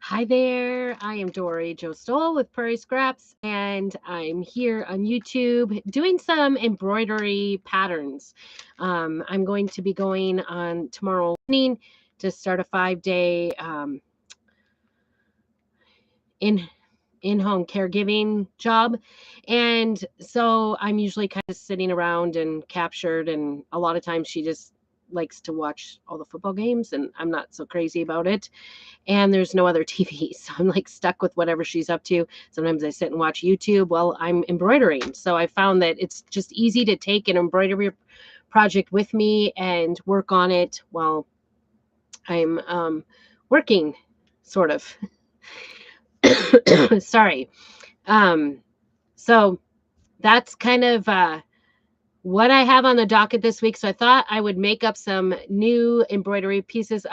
Hi there, I am Dory Jo Stoll with Prairie Scraps, and I'm here on YouTube doing some embroidery patterns. I'm going to be going on tomorrow evening to start a 5-day in in-home caregiving job. And so I'm usually kind of sitting around and captured, and a lot of times she just likes to watch all the football games, and I'm not so crazy about it, and there's no other TV. So I'm like stuck with whatever she's up to. Sometimes I sit and watch YouTube while I'm embroidering. So I found that it's just easy to take an embroidery project with me and work on it while I'm working, sort of. Sorry. Um, so that's kind of what I have on the docket this week. So I thought I would make up some new embroidery pieces.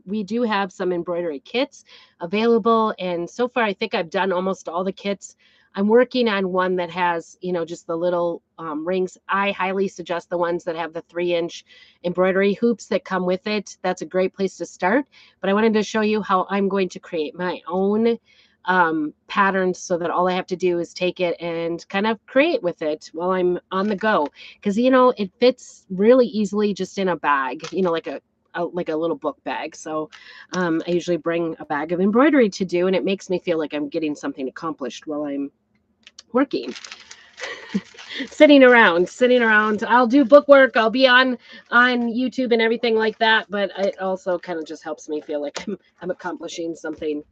We do have some embroidery kits available. And so far, I think I've done almost all the kits. I'm working on one that has, just the little rings. I highly suggest the ones that have the 3-inch embroidery hoops that come with it. That's a great place to start. But I wanted to show you how I'm going to create my own patterns, so that all I have to do is take it and kind of create with it while I'm on the go. Because it fits really easily just in a bag, like a little book bag. So I usually bring a bag of embroidery to do, and it makes me feel like I'm getting something accomplished while I'm working. sitting around. I'll do book work. I'll be on YouTube and everything like that. But it also kind of just helps me feel like I'm accomplishing something,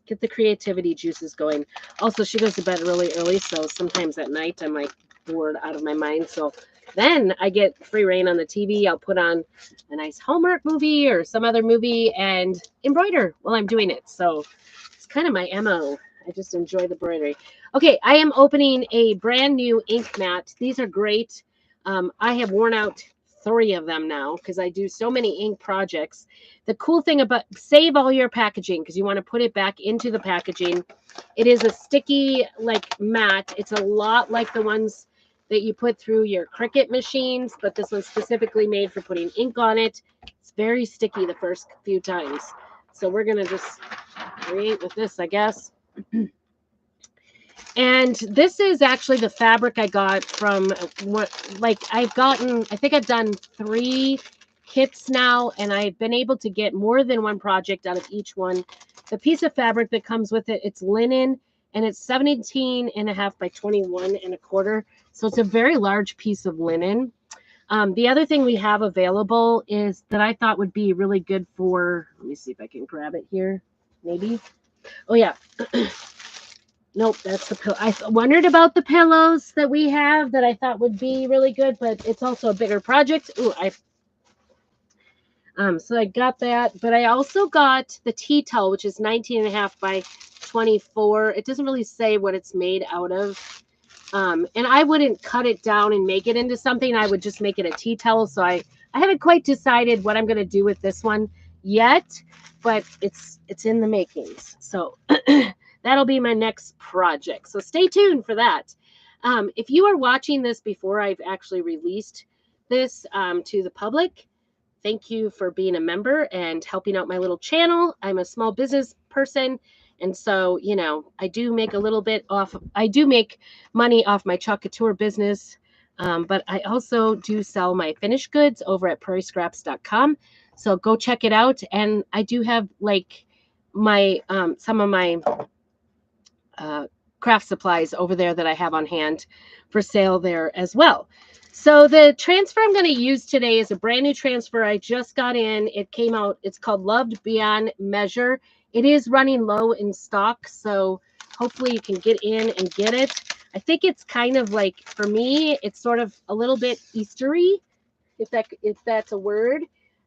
get the creativity juices going. Also, she goes to bed really early, so sometimes at night I'm like bored out of my mind. So then I get free reign on the TV. I'll put on a nice Hallmark movie or some other movie and embroider while I'm doing it. So it's kind of my MO. I just enjoy the embroidery. Okay, I am opening a brand new ink mat. These are great. I have worn out 3 of them now because I do so many ink projects. The cool thing about, save all your packaging because you want to put it back into the packaging. It is a sticky like mat. It's a lot like the ones that you put through your Cricut machines, but this one's specifically made for putting ink on it. It's very sticky the first few times. So we're going to just create with this, I guess. And this is actually the fabric I got from I think I've done 3 kits now, and I've been able to get more than one project out of each one. The piece of fabric that comes with it, it's linen, and it's 17.5 by 21.25. So it's a very large piece of linen. The other thing we have available is that I thought would be really good for, let me see if I can grab it here, maybe. Oh yeah. Nope, that's the pillow. I wondered about the pillows that we have that I thought would be really good, but it's also a bigger project. Ooh, so I got that, but I also got the tea towel, which is 19.5 by 24. It doesn't really say what it's made out of. And I wouldn't cut it down and make it into something. I would just make it a tea towel. So I haven't quite decided what I'm going to do with this one yet, but it's in the makings. So that'll be my next project. So stay tuned for that. If you are watching this before I've actually released this to the public, thank you for being a member and helping out my little channel. I'm a small business person. And so, I do make money off my Chalk Couture business. But I also do sell my finished goods over at prairiescraps.com. So go check it out. And I do have some of my craft supplies over there that I have on hand for sale there as well. So the transfer I'm going to use today is a brand new transfer I just got in. It came out. It's called Loved Beyond Measure. It is running low in stock, so hopefully you can get in and get it. I think it's kind of like, for me, it's sort of a little bit Eastery, if that's a word.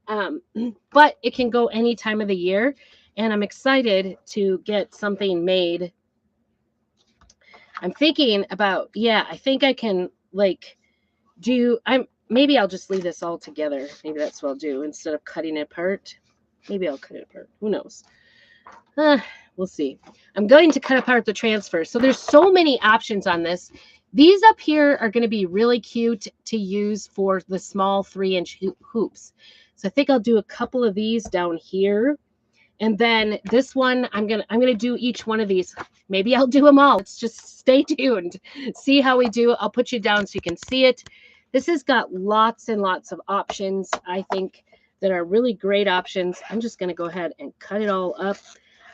But it can go any time of the year, and I'm excited to get something made. I'm thinking about, I think I can maybe I'll just leave this all together. Maybe that's what I'll do instead of cutting it apart. Maybe I'll cut it apart. Who knows? We'll see. I'm going to cut apart the transfer. So there's so many options on this. These up here are going to be really cute to use for the small 3-inch hoops. So I think I'll do a couple of these down here. And then this one, I'm gonna do each one of these. Maybe I'll do them all. Let's just stay tuned. See how we do. I'll put you down so you can see it. This has got lots and lots of options, I think, that are really great options. I'm just gonna go ahead and cut it all up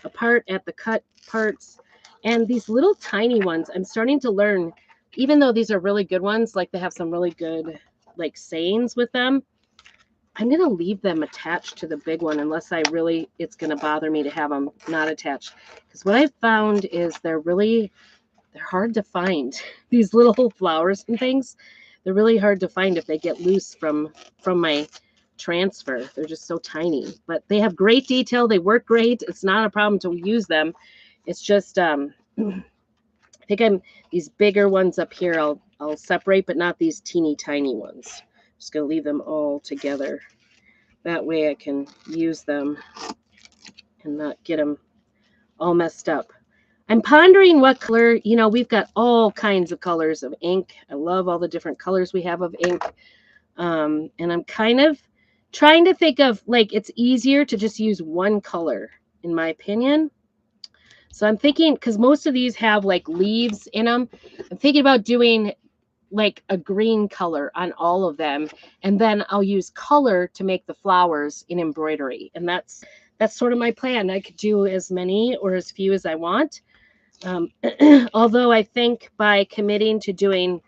apart at the cut parts. And these little tiny ones, I'm starting to learn, even though these are really good ones, like they have some really good like sayings with them, I'm going to leave them attached to the big one unless I really, it's going to bother me to have them not attached. Because what I've found is they're hard to find. These little flowers and things, they're really hard to find if they get loose from my transfer. They're just so tiny. But they have great detail. They work great. It's not a problem to use them. It's just, I think these bigger ones up here, I'll separate, but not these teeny tiny ones. Just going to leave them all together. That way I can use them and not get them all messed up. I'm pondering what color, we've got all kinds of colors of ink. I love all the different colors we have of ink. And I'm kind of trying to think of, like, it's easier to just use one color, in my opinion. So I'm thinking, because most of these have like leaves in them, I'm thinking about doing like a green color on all of them, and then I'll use color to make the flowers in embroidery. And that's sort of my plan. I could do as many or as few as I want. Although I think by committing to doing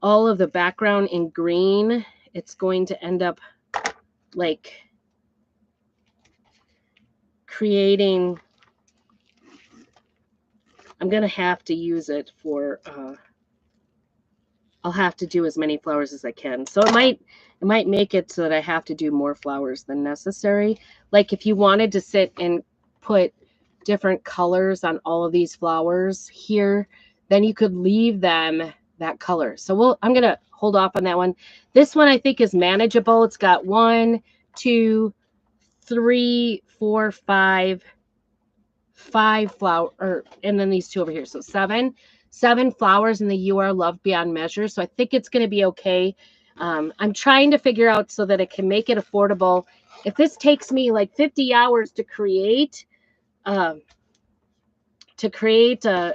all of the background in green, it's going to end up like creating, I'm going to have to use it for, I'll have to do as many flowers as I can. So it might make it so that I have to do more flowers than necessary. Like if you wanted to sit and put different colors on all of these flowers here, then you could leave them that color. So I'm going to hold off on that one. This one I think is manageable. It's got 1, 2, 3, 4, 5 flower, and then these two over here. So 7 flowers, and the You Are Loved Beyond Measure. So I think it's going to be okay. I'm trying to figure out so that it can make it affordable. If this takes me like 50 hours to create an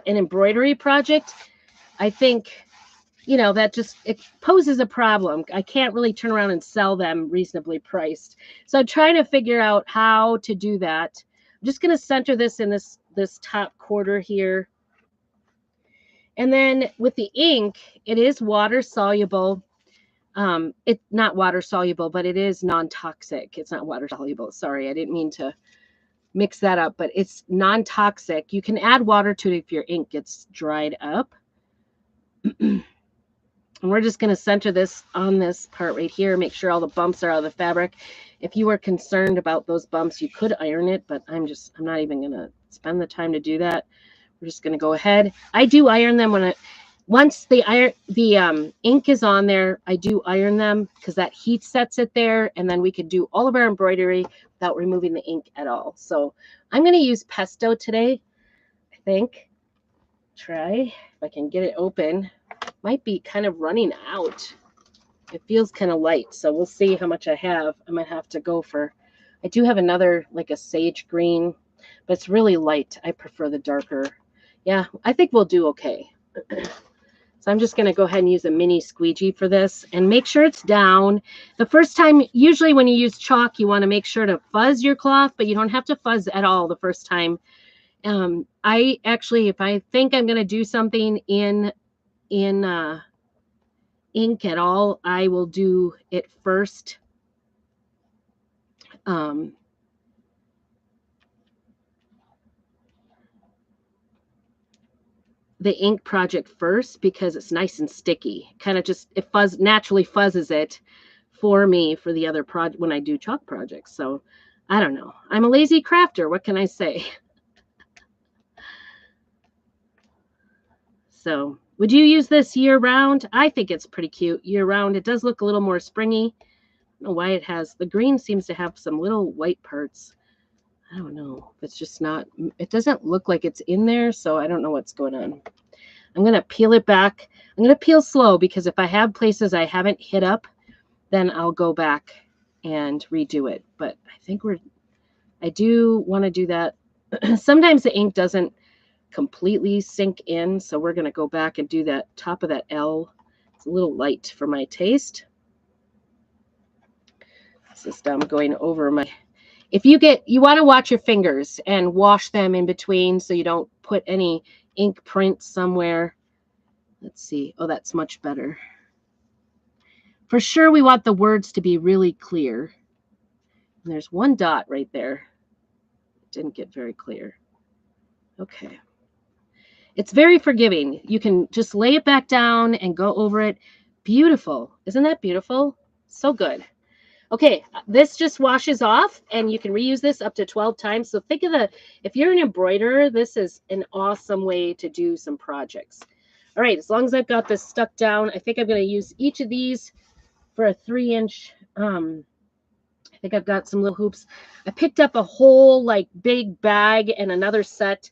embroidery project, I think, that just, it poses a problem. I can't really turn around and sell them reasonably priced. So I'm trying to figure out how to do that. I'm just going to center this in this top quarter here. And then with the ink, it is water soluble. It's not water soluble, but it is non-toxic. It's not water soluble. Sorry, I didn't mean to mix that up, but it's non-toxic. You can add water to it if your ink gets dried up. And we're just going to center this on this part right here. Make sure all the bumps are out of the fabric. If you are concerned about those bumps, you could iron it, but I'm not even going to spend the time to do that. We're just going to go ahead. I do iron them once the ink is on there. I do iron them because that heat sets it there, and then we could do all of our embroidery without removing the ink at all. So I'm going to use pesto today, I think. Try if I can get it open. Might be kind of running out. It feels kind of light, so we'll see how much I have. I might have to go for, I do have another, like a sage green, but it's really light. I prefer the darker. Yeah, I think we'll do okay. So I'm just going to go ahead and use a mini squeegee for this and make sure it's down. The first time, usually when you use chalk, you want to make sure to fuzz your cloth, but you don't have to fuzz at all the first time. I actually, if I think I'm going to do something in ink at all, I will do it first. The ink project first because it's nice and sticky. Kind of just, it naturally fuzzes it for me for the other project when I do chalk projects. So I don't know. I'm a lazy crafter. What can I say? So would you use this year round? I think it's pretty cute year round. It does look a little more springy. I don't know why it has, the green seems to have some little white parts. I don't know. It's just not, it doesn't look like it's in there, so I don't know what's going on. I'm going to peel it back. I'm going to peel slow because if I have places I haven't hit up, then I'll go back and redo it. But I think we're I do want to do that. Sometimes the ink doesn't completely sink in, so we're going to go back and do that top of that L. It's a little light for my taste. This is going over my... If you want to watch your fingers and wash them in between so you don't put any ink prints somewhere. Let's see. Oh, that's much better. For sure, we want the words to be really clear. And there's one dot right there. Didn't get very clear. Okay. It's very forgiving. You can just lay it back down and go over it. Beautiful. Isn't that beautiful? So good. Okay, this just washes off, and you can reuse this up to 12 times. So think of if you're an embroiderer, this is an awesome way to do some projects. All right, as long as I've got this stuck down, I think I'm going to use each of these for a 3-inch. I think I've got some little hoops. I picked up a whole like big bag and another set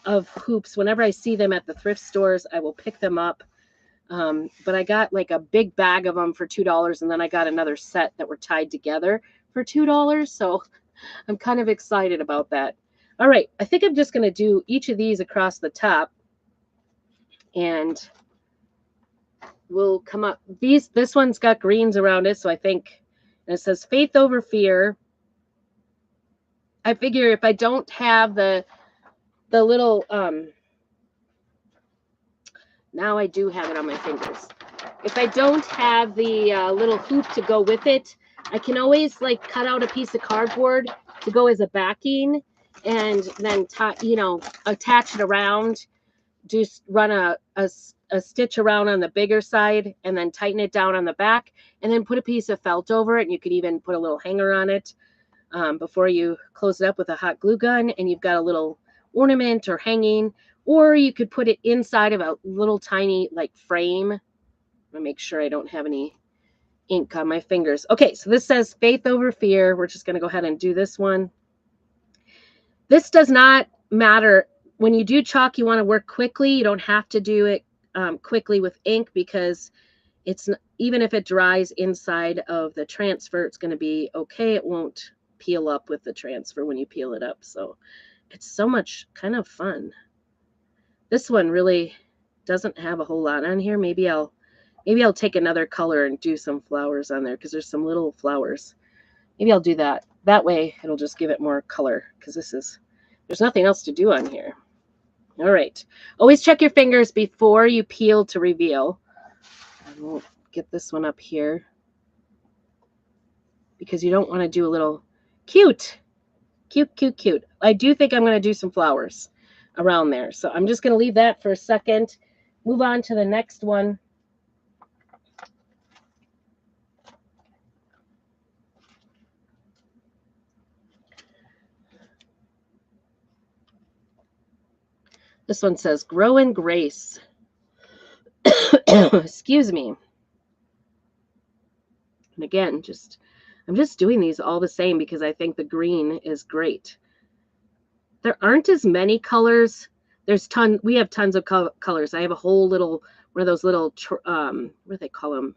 of hoops. Whenever I see them at the thrift stores, I will pick them up. But I got like a big bag of them for $2, and then I got another set that were tied together for $2. So I'm kind of excited about that. All right, I think I'm just going to do each of these across the top, and we'll come up. This one's got greens around it, so I think, and it says faith over fear. I figure if I don't have the little, now I do have it on my fingers. If I don't have the little hoop to go with it, I can always like cut out a piece of cardboard to go as a backing, and then attach it around. Just run a stitch around on the bigger side, and then tighten it down on the back, and then put a piece of felt over it. And you could even put a little hanger on it before you close it up with a hot glue gun, and you've got a little ornament or hanging. Or you could put it inside of a little tiny like frame. I'm gonna make sure I don't have any ink on my fingers. Okay, so this says faith over fear. We're just gonna go ahead and do this one. This does not matter. When you do chalk, you want to work quickly. You don't have to do it quickly with ink, because even if it dries inside of the transfer, it's going to be okay. It won't peel up with the transfer when you peel it up. So it's so much kind of fun. This one really doesn't have a whole lot on here. Maybe I'll take another color and do some flowers on there, because there's some little flowers. Maybe I'll do that. That way it'll just give it more color, because there's nothing else to do on here. All right. Always check your fingers before you peel to reveal. I won't get this one up here, because you don't want to do a little cute. I do think I'm going to do some flowers around there. So I'm just going to leave that for a second. Move on to the next one. This one says grow in grace. Excuse me. And again, I'm just doing these all the same because I think the green is great. There aren't as many colors. We have tons of colors. I have a whole little one of those little what do they call them?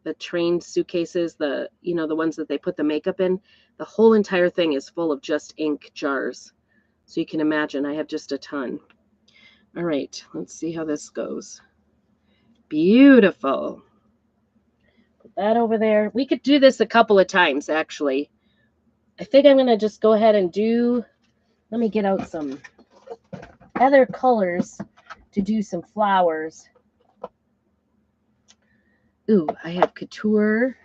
The train suitcases, the ones that they put the makeup in. The whole entire thing is full of just ink jars. So you can imagine I have just a ton. All right, let's see how this goes. Beautiful. Put that over there. We could do this a couple of times, actually. I think I'm going to just go ahead and let me get out some other colors to do some flowers. Ooh, I have couture.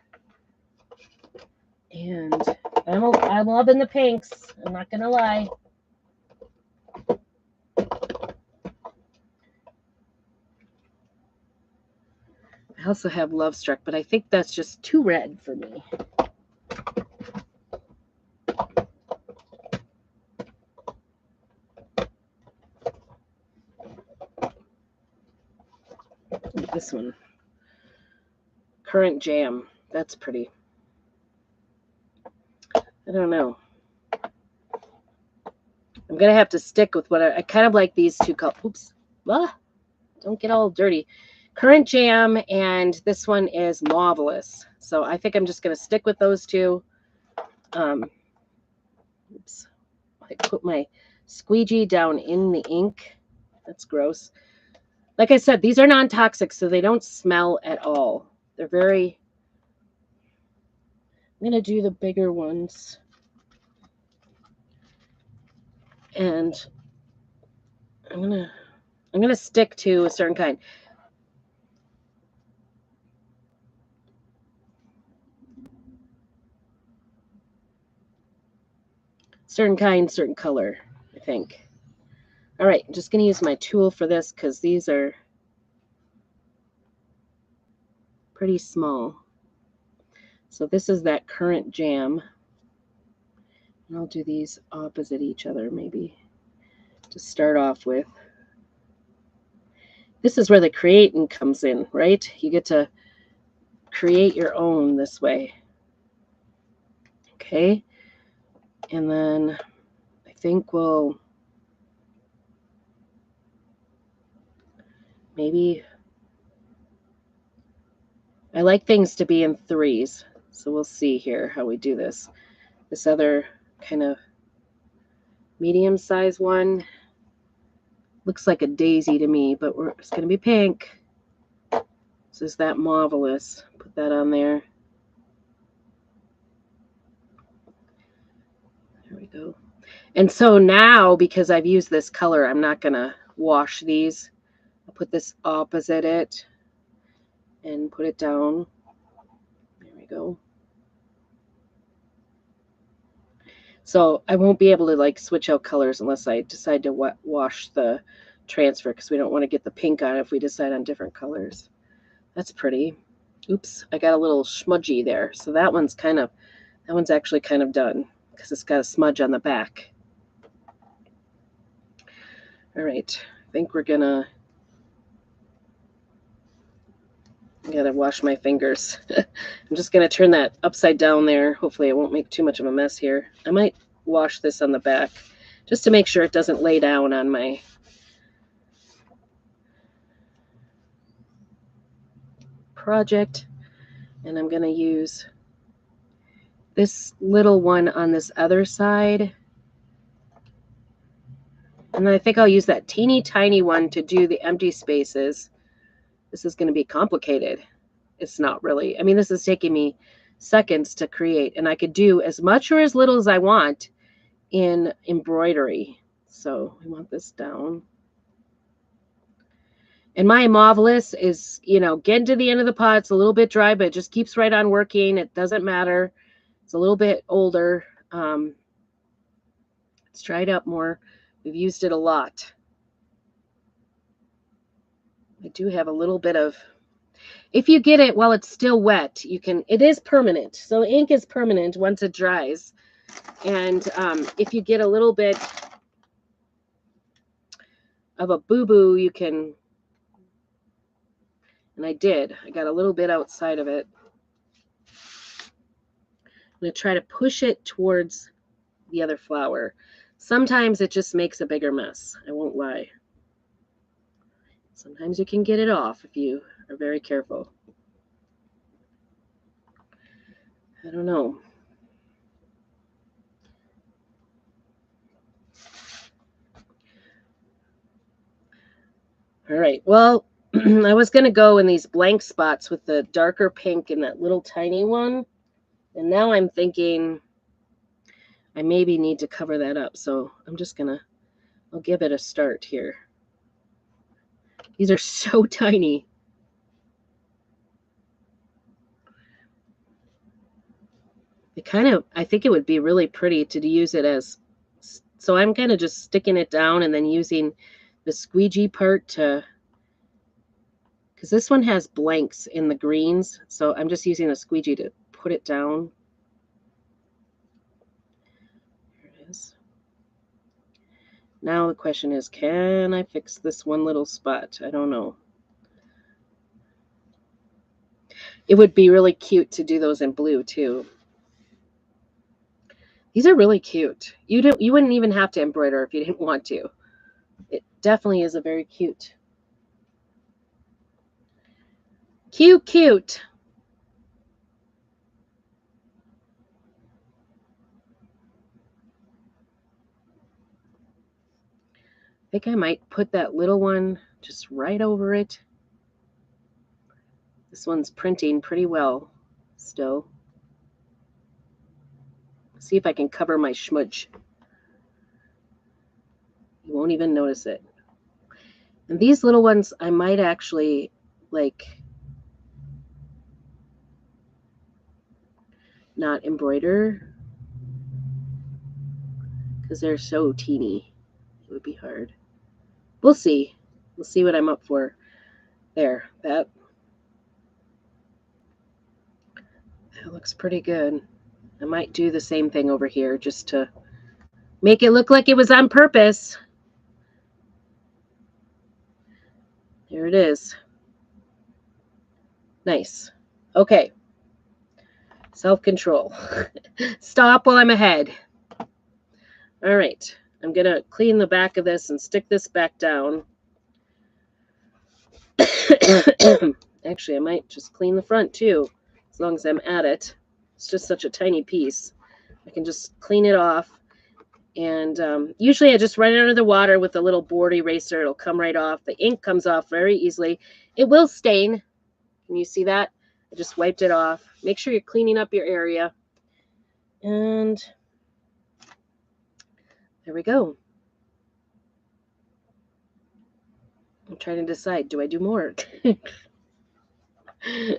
And I'm loving the pinks. I'm not going to lie. I also have Love Struck, but I think that's just too red for me. This one. Current Jam. That's pretty. I don't know. I'm going to have to stick with what I kind of like these two colors. Oops. Ah, don't get all dirty. Current Jam, and this one is Marvelous. So I think I'm just going to stick with those two. Oops. I put my squeegee down in the ink. That's gross. Like I said, these are non-toxic, so they don't smell at all. They're very... I'm going to do the bigger ones. And I'm going to stick to a certain kind. Certain kind, certain color, I think. All right, I'm just going to use my tool for this because these are pretty small. So this is that current jam. And I'll do these opposite each other maybe to start off with. This is where the CreatIng comes in, right? You get to create your own this way. Okay. And then I think we'll maybe... I like things to be in threes. So we'll see here how we do this. This other kind of medium-sized one looks like a daisy to me, but it's going to be pink. This is that marvelous. Put that on there. There we go. And so now, because I've used this color, I'm not going to wash these. I'll put this opposite it and put it down. There we go. So I won't be able to like switch out colors unless I decide to wash the transfer, because we don't want to get the pink on it if we decide on different colors. That's pretty. Oops, I got a little smudgy there. So that one's actually kind of done because it's got a smudge on the back. All right, I think we're gonna... I gotta wash my fingers. I'm just gonna turn that upside down there. Hopefully it won't make too much of a mess here. I might wash this on the back just to make sure it doesn't lay down on my project. And I'm gonna use this little one on this other side. And then I think I'll use that teeny tiny one to do the empty spaces. This is gonna be complicated. It's not really. I mean, this is taking me seconds to create, and I could do as much or as little as I want in embroidery. So we want this down. And my Marvelous is, getting to the end of the pot. It's a little bit dry, but it just keeps right on working. It doesn't matter. It's a little bit older. It's dried up more. We've used it a lot. I do have a little bit of... If you get it while it's still wet, it is permanent. So ink is permanent once it dries. And if you get a little bit of a boo-boo, you can... And I got a little bit outside of it. I'm going to try to push it towards the other flower. Sometimes it just makes a bigger mess. I won't lie. Sometimes you can get it off if you are very careful. I don't know. All right. Well, I was going to go in these blank spots with the darker pink and that little tiny one. And now I'm thinking I maybe need to cover that up. So I'm just going to... I'll give it a start here. These are so tiny. I think it would be really pretty to use it as... So I'm kind of just sticking it down and then using the squeegee part to... Because this one has blanks in the greens. So I'm just using a squeegee to put it down. There it is. Now the question is, can I fix this one little spot? I don't know. It would be really cute to do those in blue too. These are really cute. You wouldn't even have to embroider if you didn't want to. It definitely is a very cute. Cute. think I might put that little one just right over it. This one's printing pretty well still. See if I can cover my schmudge. You won't even notice it. And these little ones, I might actually like not embroider because they're so teeny. It would be hard. We'll see. We'll see what I'm up for. There, that looks pretty good. I might do the same thing over here just to make it look like it was on purpose. There it is. Nice. Okay. Self-control. Stop while I'm ahead. All right. I'm going to clean the back of this and stick this back down. Actually, I might just clean the front too, as long as I'm at it. It's just such a tiny piece. I can just clean it off. And usually I just run it under the water with a little board eraser. It'll come right off. The ink comes off very easily. It will stain. Can you see that? I just wiped it off. Make sure you're cleaning up your area. And there we go. I'm trying to decide, do I do more? I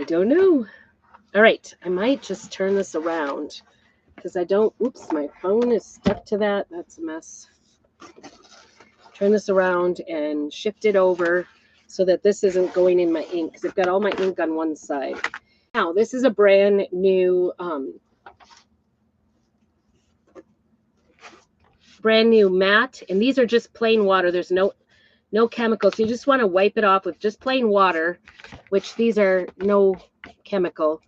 don't know. All right, I might just turn this around because I don't, oops, my phone is stuck to that. That's a mess. Turn this around and shift it over so that this isn't going in my ink because I've got all my ink on one side. Now, this is a brand new mat, and these are just plain water. There's no chemicals. So you just want to wipe it off with just plain water, which these are no chemical,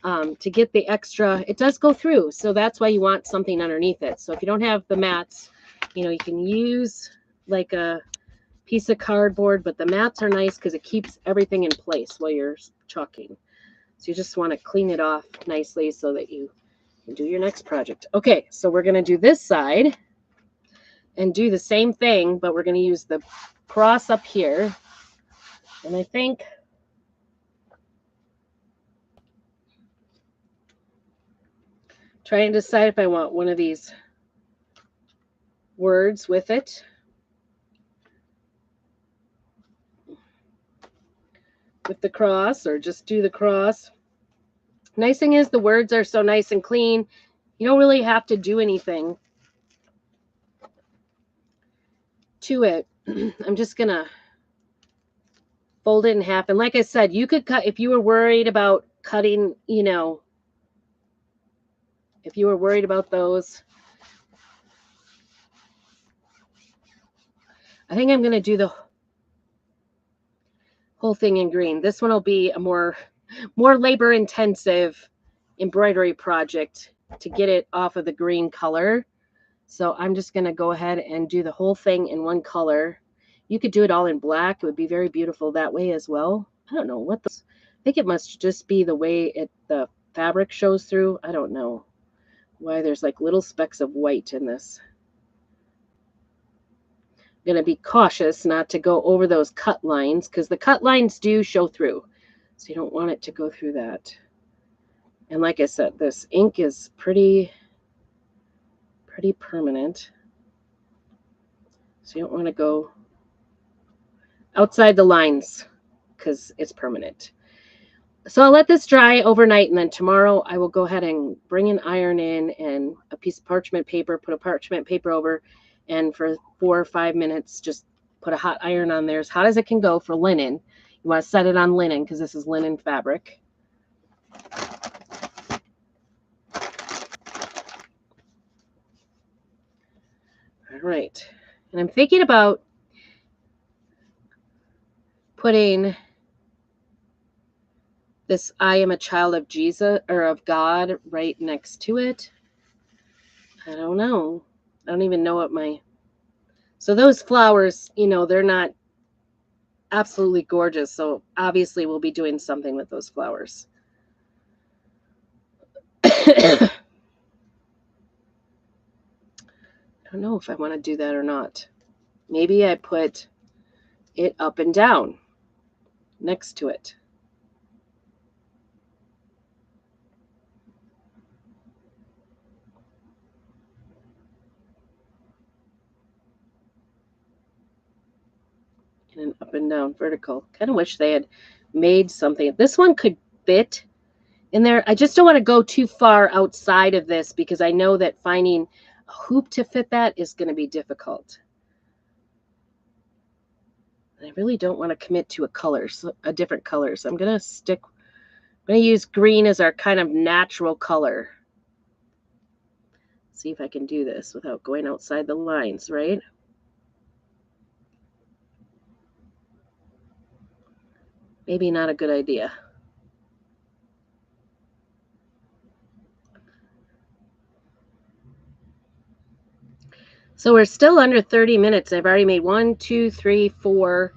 to get the extra. It does go through, so that's why you want something underneath it. So if you don't have the mats, you can use like a piece of cardboard, but the mats are nice because it keeps everything in place while you're chalking. So you just want to clean it off nicely so that you can do your next project. Okay, so we're going to do this side and do the same thing, but we're going to use the cross up here. And I think trying to decide if I want one of these words with it. With the cross, or just do the cross. Nice thing is the words are so nice and clean. You don't really have to do anything to it. I'm just going to fold it in half. And like I said, you could cut, if you were worried about cutting, if you were worried about those. I think I'm going to do the whole thing in green. This one will be a more labor intensive embroidery project to get it off of the green color. So I'm just going to go ahead and do the whole thing in one color. You could do it all in black. It would be very beautiful that way as well. I don't know what this, I think it must just be the way the fabric shows through. I don't know why there's like little specks of white in this. I'm going to be cautious not to go over those cut lines because the cut lines do show through. So you don't want it to go through that. And like I said, this ink is pretty permanent. So you don't want to go outside the lines because it's permanent. So I'll let this dry overnight, and then tomorrow I will go ahead and bring an iron in and a piece of parchment paper, put a parchment paper over, and for 4 or 5 minutes, just put a hot iron on there as hot as it can go for linen. You want to set it on linen because this is linen fabric. All right. And I'm thinking about putting this I am a child of Jesus or of God right next to it. I don't know. I don't even know what so those flowers, they're not absolutely gorgeous. So obviously we'll be doing something with those flowers. I don't know if I want to do that or not. maybe I put it up and down next to it. And an up and down vertical. Kind of wish they had made something. This one could fit in there. I just don't want to go too far outside of this because I know that finding a hoop to fit that is going to be difficult. And I really don't want to commit to a different color. So I'm going to use green as our kind of natural color. See if I can do this without going outside the lines, right? Maybe not a good idea. So we're still under 30 minutes. I've already made 1, 2, 3, 4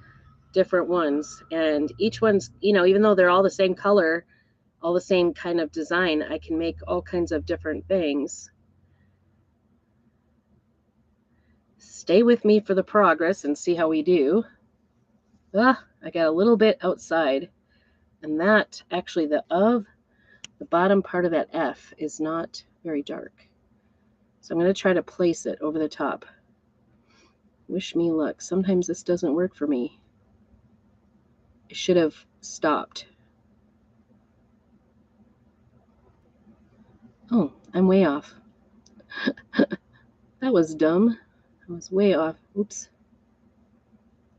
different ones. And each one's, even though they're all the same color, all the same kind of design, I can make all kinds of different things. Stay with me for the progress and see how we do. I got a little bit outside. And that, actually, the bottom part of that F is not very dark. So I'm going to try to place it over the top. Wish me luck. Sometimes this doesn't work for me. I should have stopped. Oh, I'm way off. That was dumb. I was way off. Oops.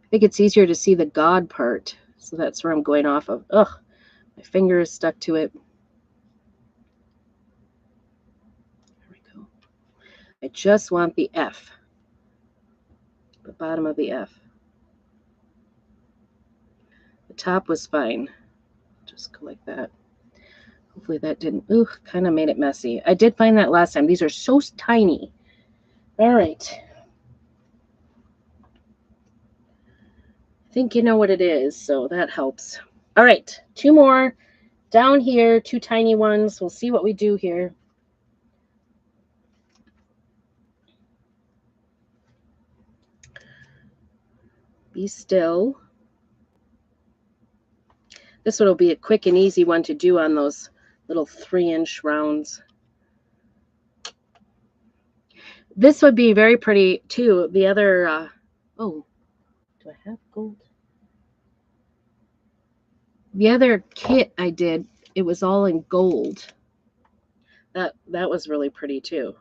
I think it's easier to see the God part. So that's where I'm going off of. Ugh, my finger is stuck to it. There we go. I just want the F. The bottom of the F. The top was fine. Just go like that. Hopefully that didn't, kind of made it messy. I did find that last time. These are so tiny. All right. I think you know what it is, so that helps. All right, 2 more down here, 2 tiny ones. We'll see what we do here. Be still. This one will be a quick and easy one to do on those little 3-inch rounds. This would be very pretty too. The other, oh, do I have gold? The other kit I did, it was all in gold. That was really pretty too.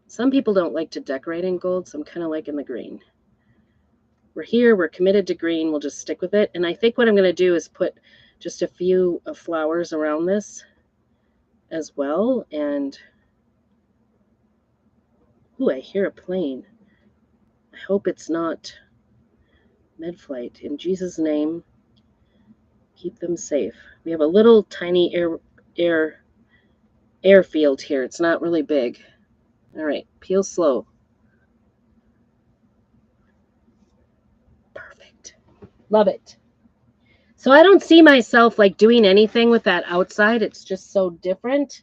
Some people don't like to decorate in gold, so I'm kind of liking the green. We're here, we're committed to green, we'll just stick with it. And I think what I'm going to do is put just a few flowers around this as well. And, ooh, I hear a plane. I hope it's not mid-flight. In Jesus' name, keep them safe. We have a little tiny airfield here. It's not really big. All right, peel slow. Perfect. Love it. So I don't see myself like doing anything with that outside. It's just so different.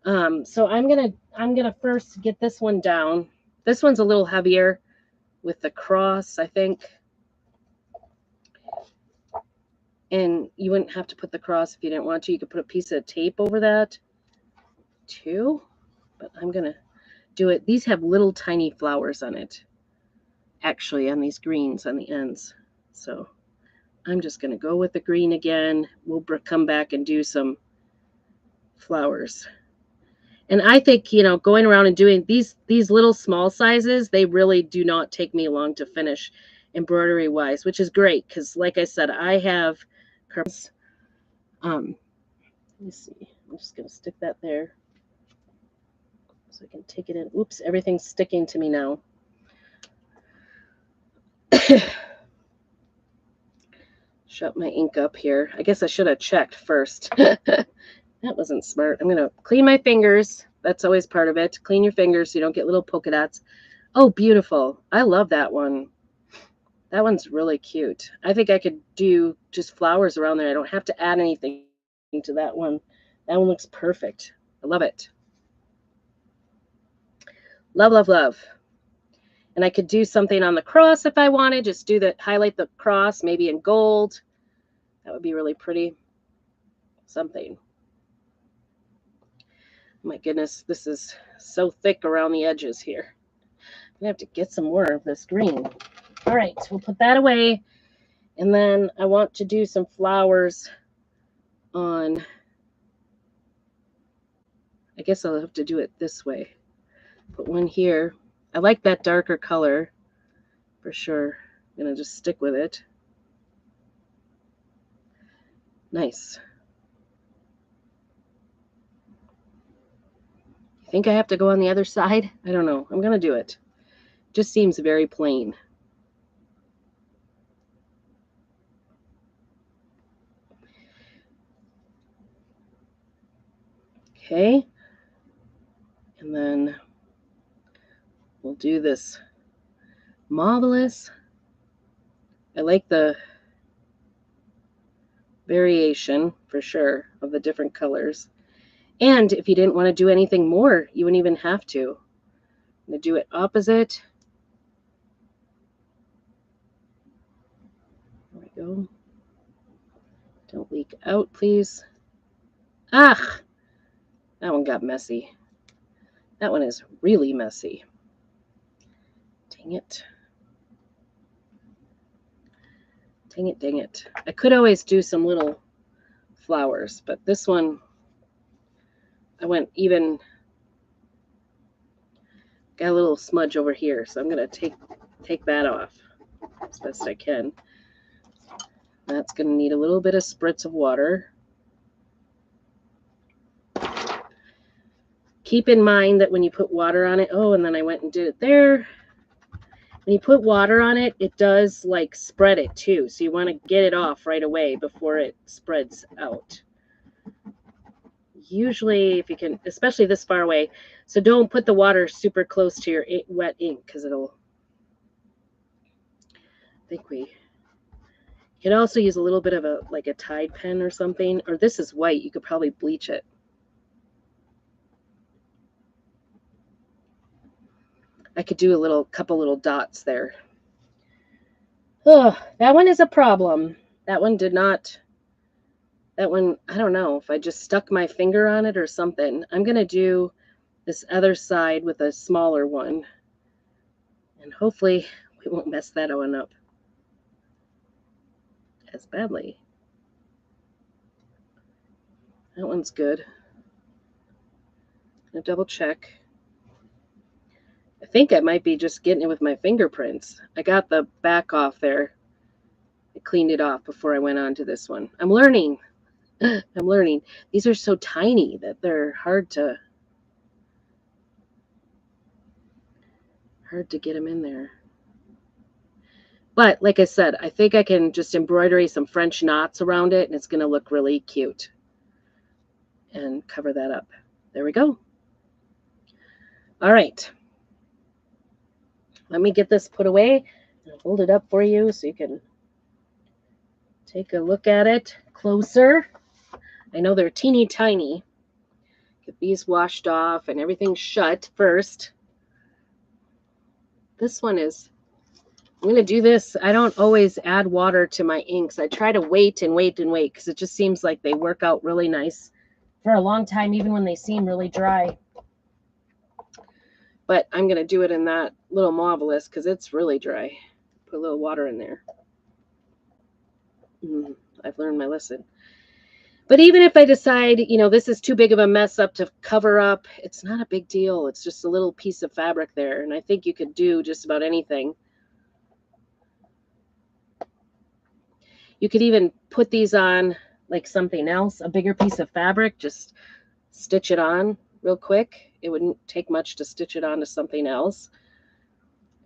So I'm gonna first get this one down. This one's a little heavier with the cross, I think. And you wouldn't have to put the cross if you didn't want to. You could put a piece of tape over that too. But I'm gonna do it. These have little tiny flowers on it, actually, on these greens on the ends. So I'm just gonna go with the green again. We'll come back and do some flowers. And I think, going around and doing these little small sizes, they really do not take me long to finish embroidery wise, which is great because, like I said, I have let me see. I'm just going to stick that there so I can take it in. Oops, everything's sticking to me now. Shut my ink up here. I guess I should have checked first. That wasn't smart. I'm going to clean my fingers. That's always part of it. Clean your fingers so you don't get little polka dots. Oh, beautiful. I love that one. That one's really cute. I think I could do just flowers around there. I don't have to add anything to that one. That one looks perfect. I love it. Love, love, love. And I could do something on the cross if I wanted. Just do the highlight the cross, maybe in gold. That would be really pretty. Something. My goodness, this is so thick around the edges here. I'm gonna have to get some more of this green. All right, we'll put that away. And then I want to do some flowers on, I guess I'll have to do it this way. Put one here. I like that darker color for sure. I'm gonna just stick with it. Nice. You think I have to go on the other side? I don't know. I'm gonna do it. Just seems very plain. Okay. And then we'll do this marvelous. I like the variation for sure of the different colors. And if you didn't want to do anything more, you wouldn't even have to. I'm going to do it opposite. There we go. Don't leak out, please. Ah, that one got messy. That one is really messy. Dang it. Dang it, dang it. I could always do some little flowers, but this one, I went even, got a little smudge over here, so I'm going to take that off as best I can. That's going to need a little bit of spritz of water. Keep in mind that when you put water on it, oh, and then I went and did it there. When you put water on it, it does like spread it too. So you want to get it off right away before it spreads out. Usually, if you can, especially this far away, so don't put the water super close to your wet ink because it'll, I think we could also use a little bit of a, like a Tide pen or something, or this is white, you could probably bleach it. I could do a couple little dots there. Oh, that one is a problem. That one did not, that one, I don't know if I just stuck my finger on it or something. I'm going to do this other side with a smaller one. And hopefully we won't mess that one up as badly. That one's good. I'm going to double check. I think I might be just getting it with my fingerprints. I got the back off there. I cleaned it off before I went on to this one. I'm learning. I'm learning. These are so tiny that they're hard to get them in there. But like I said, I think I can just embroidery some French knots around it and it's going to look really cute. And cover that up. There we go. All right. Let me get this put away and hold it up for you so you can take a look at it closer. I know they're teeny tiny. Get these washed off and everything shut first. This one is, I'm going to do this. I don't always add water to my inks. I try to wait and wait and wait because it just seems like they work out really nice for a long time, even when they seem really dry. But I'm going to do it in that little marvelous because it's really dry. Put a little water in there. I've learned my lesson. But even if I decide, you know, this is too big of a mess up to cover up, it's not a big deal. It's just a little piece of fabric there. And I think you could do just about anything. You could even put these on like something else, a bigger piece of fabric, just stitch it on real quick. It wouldn't take much to stitch it onto something else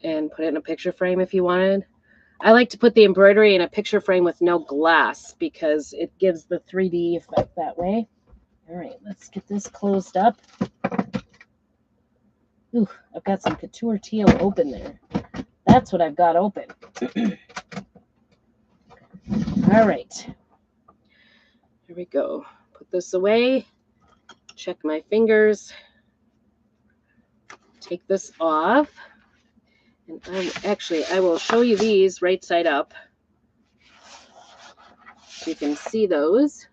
and put it in a picture frame if you wanted. I like to put the embroidery in a picture frame with no glass because it gives the 3D effect that way. All right, let's get this closed up. Ooh, I've got some couture teal open there. That's what I've got open. All right. Here we go. Put this away. Check my fingers. take this off. And I will show you these right side up. So you can see those.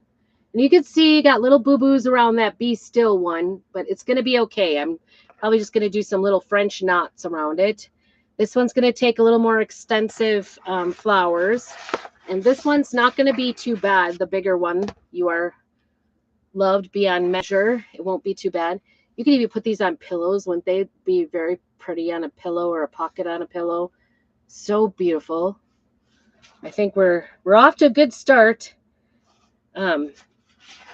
And you can see you got little boo-boos around that Be Still one, but it's going to be okay. I'm probably just going to do some little French knots around it. This one's going to take a little more extensive flowers. And this one's not going to be too bad. The bigger one, you are loved beyond measure. It won't be too bad. You can even put these on pillows. Wouldn't they be very pretty on a pillow or a pocket on a pillow? So beautiful. I think we're off to a good start. And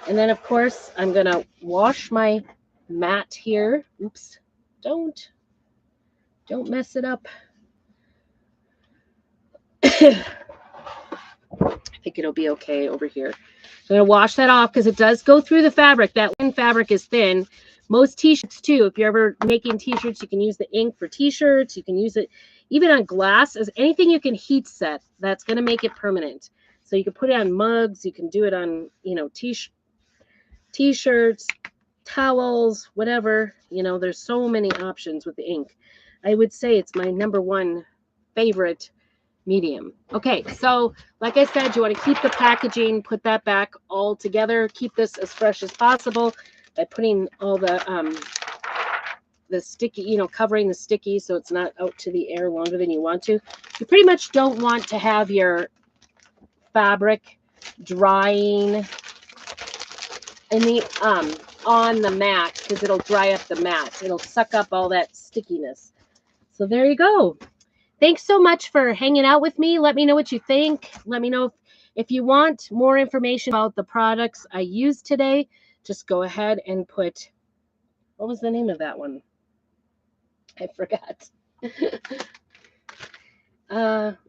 then, of course, I'm going to wash my mat here. Oops. Don't mess it up. I think it'll be okay over here. I'm going to wash that off because it does go through the fabric. That one fabric is thin. Most t-shirts, too. If you're ever making t-shirts, you can use the ink for t-shirts. You can use it even on glass. As anything you can heat set, that's going to make it permanent. So you can put it on mugs. You can do it on, t-shirts, towels, whatever. There's so many options with the ink. I would say it's my #1 favorite medium. Okay, so like I said, you want to keep the packaging, put that back all together, keep this as fresh as possible by putting all the sticky, covering the sticky so it's not out to the air longer than you want to. You pretty much don't want to have your fabric drying in the on the mat because it'll dry up the mat. It'll suck up all that stickiness. So there you go. Thanks so much for hanging out with me. Let me know what you think. Let me know if you want more information about the products I used today. Just go ahead and put, what was the name of that one? I forgot.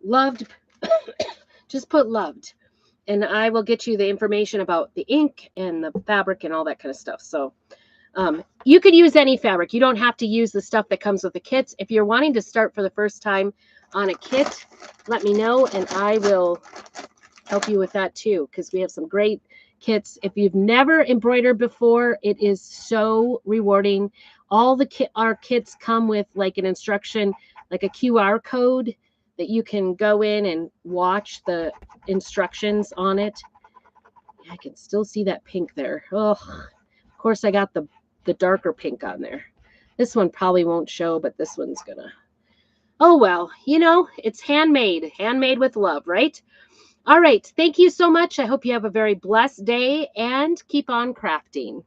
Loved. Just put loved. And I will get you the information about the ink and the fabric and all that kind of stuff. So you could use any fabric. You don't have to use the stuff that comes with the kits. If you're wanting to start for the first time on a kit, let me know and I will help you with that too, because we have some great kits. If you've never embroidered before, it is so rewarding. All our kits come with like an instruction, like a QR code that you can go in and watch the instructions on it. I can still see that pink there. Oh, of course I got the darker pink on there. This one probably won't show, but this one's gonna. Oh, well, it's handmade with love, right? All right. Thank you so much. I hope you have a very blessed day and keep on crafting.